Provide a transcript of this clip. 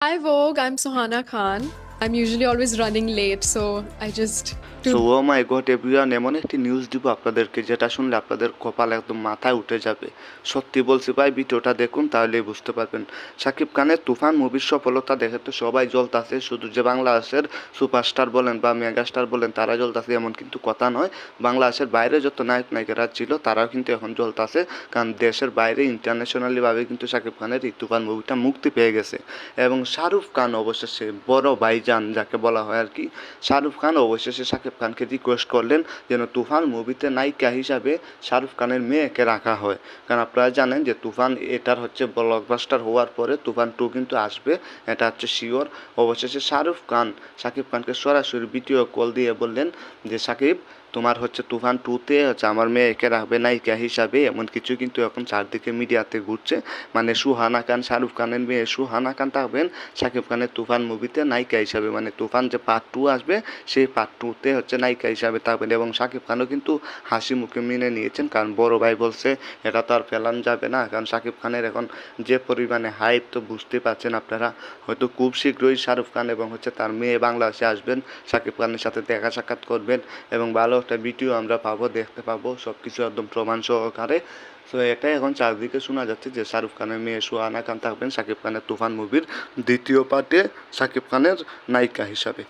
Hi Vogue, I'm Suhana Khan. I'm usually always running late, so I just so do. Oh my god everyone, এমন একটি news দিব আপনাদেরকে যেটা শুনলে আপনাদের কপাল একদম মাথায় উঠে যাবে। সত্যি বলছি ভাই, ভিডিওটা দেখুন তাহলেই বুঝতে পারবেন। শাকিব খানের তুফান মুভির সফলতা দেখে তো সবাই জ্বলতাছে, শুধু যে বাংলাদেশের সুপারস্টার বলেন বা মেগাস্টার বলেন তারা জ্বলতাছে এমন কিন্তু কথা নয়। বাংলাদেশের বাইরে যত নায়ক নায়িকারা ছিল তারাও কিন্তু এখন জ্বলতাছে, কারণ দেশের বাইরে ইন্টারন্যাশনালিভাবে কিন্তু শাকিব খানের এই তুফান মুভিটা মুক্তি পেয়ে গেছে। এবং শাহরুখ খান অবশেষে বড় ভাইজান যাকে বলা হয় আর কি, শাহরুখ খান অবশেষে শাকিব খানকে রিকোয়েস্ট করলেন যেন তুফান মুভিতে নায়িকা হিসাবে শাহরুখ খানের মেয়েকে রাখা হয়। কারণ আপনারা জানেন যে তুফান এটার হচ্ছে ব্লকবাস্টার হওয়ার পরে তুফান 2 কিন্তু আসবে, এটা হচ্ছে শিওর। অবশেষে শাহরুখ খান শাকিব খানকে সরাসরি ভিডিও কল দিয়ে বললেন যে শাকিব, তোমার হচ্ছে তুফান 2-তে হচ্ছে আমার মেয়েকে রাখবে নায়িকা হিসাবে, এমন কিছু কিন্তু এখন চারদিকে মিডিয়াতে ঘুরছে। মানে সুহানা খান, শাহরুখ খানের মেয়ে সুহানা খান থাকবেন শাকিব খানের তুফান মুভিতে নায়িকা হিসাবে। মানে তুফান যে পার্ট 2 আসবে সেই পার্ট 2-তে হচ্ছে নায়িকা হিসাবে থাকবেন। এবং শাকিব খানও কিন্তু হাসি মুখে মেনে নিয়েছেন, কারণ বড় ভাই বলছে এটা তো আর ফেলান যাবে না। কারণ শাকিব খানের এখন যে পরিমাণে হাইপ তো বুঝতে পারছেন আপনারা। হয়তো খুব শীঘ্রই শাহরুখ খান এবং হচ্ছে তার মেয়ে বাংলাদেশে আসবেন, শাকিব খানের সাথে দেখা সাক্ষাৎ করবেন এবং ভালো একটা ভিডিও আমরা পাবো, দেখতে পাবো সব কিছু একদম প্রমাণ সহকারে। তো এটাই এখন চারদিকে শোনা যাচ্ছে যে শাহরুখ খানের মেয়ে সুহানা খান থাকবেন শাকিব খানের তুফান মুভির দ্বিতীয় পার্টে শাকিব খানের নায়িকা হিসাবে।